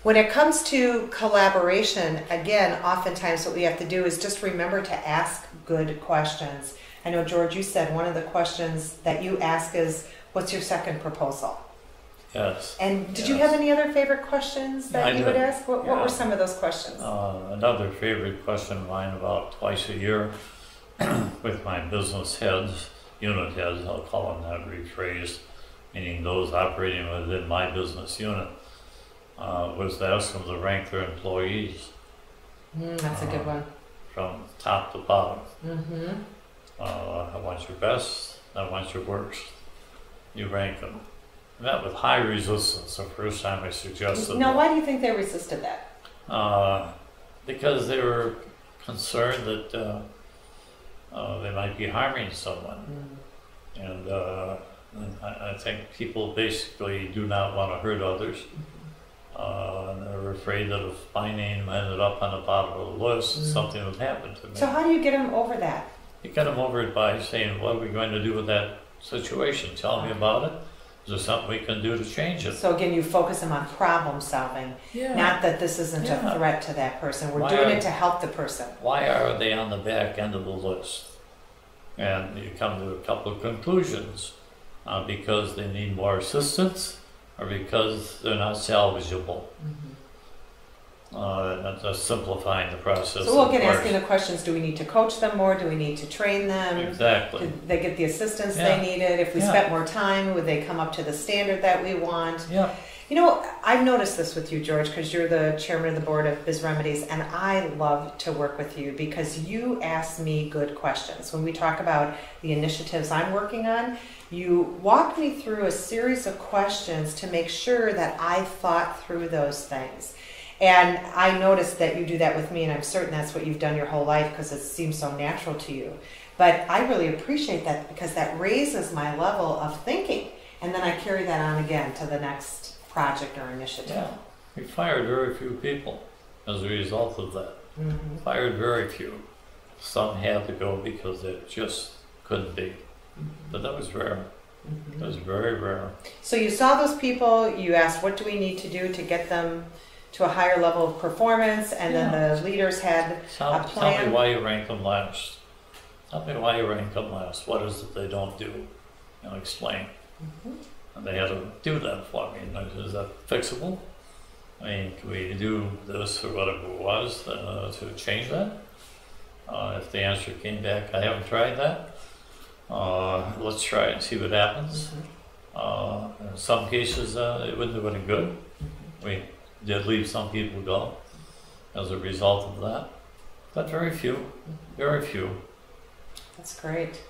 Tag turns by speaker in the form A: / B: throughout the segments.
A: When it comes to collaboration, again, oftentimes what we have to do is just remember to ask good questions. I know, George, you said one of the questions that you ask is, what's your second proposal?
B: Yes.
A: And did you have any other favorite questions that you would ask? What were some of those questions?
B: Another favorite question of mine, about twice a year with my business heads, unit heads, I'll call them that, rephrased, meaning those operating within my business unit, was to ask them to rank their employees.
A: That's a good one.
B: From top to bottom.
A: Mm-hmm.
B: I want your best, I want your worst. You rank them. Met with high resistance the first time I suggested
A: Now,
B: that.
A: why do you think they resisted that?
B: Because they were concerned that they might be harming someone. And I think people basically do not want to hurt others. And they're afraid that if my name ended up on the bottom of the list, something would happen to me.
A: So how do you get them over that?
B: You get them over it by saying, what are we going to do with that situation? Tell me about it. Is there something we can do to change it?
A: So again, you focus them on problem solving, not that this isn't a threat to that person. We're doing it to help the person.
B: Why are they on the back end of the list? And you come to a couple of conclusions. Because they need more assistance, or because they're not salvageable. That's simplifying the process.
A: So we'll get asking the questions, do we need to coach them more? Do we need to train them?
B: Exactly.
A: Did they get the assistance they needed? If we spent more time, would they come up to the standard that we want?
B: Yeah.
A: You know, I've noticed this with you, George, because you're the chairman of the board of Biz Remedies, and I love to work with you because you ask me good questions. When we talk about the initiatives I'm working on, you walk me through a series of questions to make sure that I thought through those things. And I noticed that you do that with me, and I'm certain that's what you've done your whole life because it seems so natural to you. But I really appreciate that because that raises my level of thinking, and then I carry that on again to the next project or initiative.
B: Yeah, we fired very few people as a result of that. Fired very few. Some had to go because they just couldn't be. But that was rare. That was very rare.
A: So you saw those people, you asked what do we need to do to get them to a higher level of performance, and then the leaders had a plan.
B: Tell me why you rank them last. Tell me why you rank them last. What is it they don't do? And explain. And they had to do that for me. Is that fixable? I mean, can we do this or whatever it was to change that? If the answer came back, I haven't tried that. Let's try it and see what happens. In some cases, it wouldn't have been good. We did leave some people go as a result of that, but very few, very few.
A: That's great.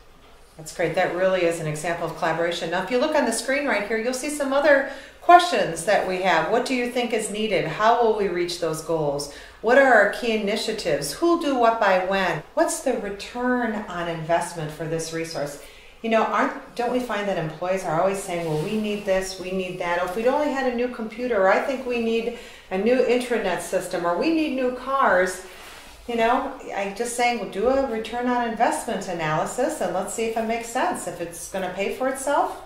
A: That's great. That really is an example of collaboration. Now, if you look on the screen right here, you'll see some other questions that we have. What do you think is needed? How will we reach those goals? What are our key initiatives? Who'll do what by when? What's the return on investment for this resource? You know, don't we find that employees are always saying, well, we need this, we need that. Or if we'd only had a new computer, or I think we need a new intranet system, or we need new cars. You know, I'm just saying, we'll do a return on investment analysis and let's see if it makes sense. If it's going to pay for itself,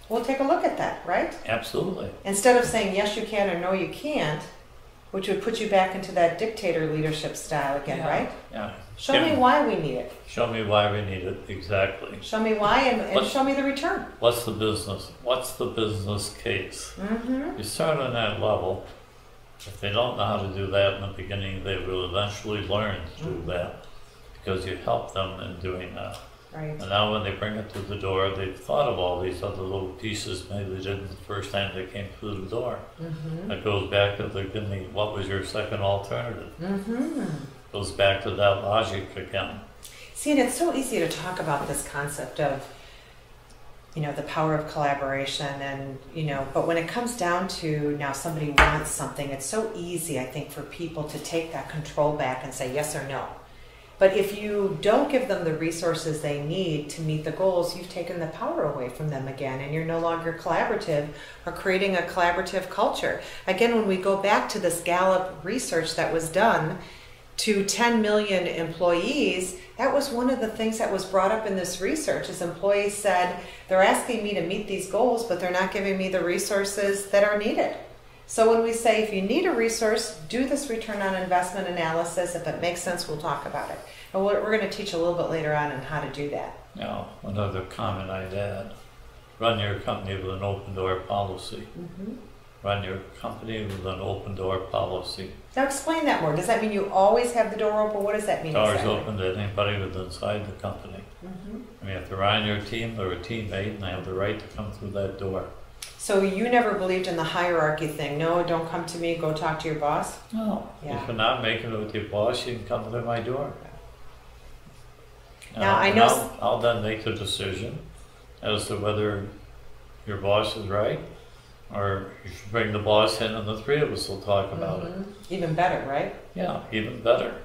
A: we'll take a look at that, right?
B: Absolutely.
A: Instead of saying yes you can or no you can't, which would put you back into that dictator leadership style again, right?
B: Yeah.
A: Show me why we need it.
B: Show me why we need it, exactly.
A: Show me why and show me the return.
B: What's the business? What's the business case? You start on that level. If they don't know how to do that in the beginning, they will eventually learn to do that because you help them in doing that.
A: Right.
B: And now when they bring it to the door, they've thought of all these other little pieces maybe they didn't the first time they came through the door. That goes back to the, give me, what was your second alternative? Goes back to that logic again.
A: See, and it's so easy to talk about this concept of, you know, the power of collaboration and, you know, but when it comes down to now somebody wants something, it's so easy, I think, for people to take that control back and say yes or no. But if you don't give them the resources they need to meet the goals, you've taken the power away from them again, and you're no longer collaborative or creating a collaborative culture. Again, when we go back to this Gallup research that was done to 10 million employees, that was one of the things that was brought up in this research, is employees said, they're asking me to meet these goals, but they're not giving me the resources that are needed. So when we say if you need a resource, do this return on investment analysis. If it makes sense, we'll talk about it. And we're going to teach a little bit later on how to do that.
B: Now, another comment I'd add, run your company with an open door policy.
A: Mm-hmm.
B: Run your company with an open door policy.
A: Now explain that more. Does that mean you always have the door open? What does that mean?
B: Doors
A: exactly?
B: open to anybody within inside the company.
A: Mm-hmm.
B: I mean, if they're on your team, they're a teammate, and they have the right to come through that door.
A: So you never believed in the hierarchy thing? No, don't come to me, go talk to your boss?
B: No.
A: Yeah.
B: If you're not making it with your boss, you can come to my door.
A: Now, I know...
B: I'll then make the decision as to whether your boss is right, or you should bring the boss in and the three of us will talk about it.
A: Even better, right?
B: Yeah, even better.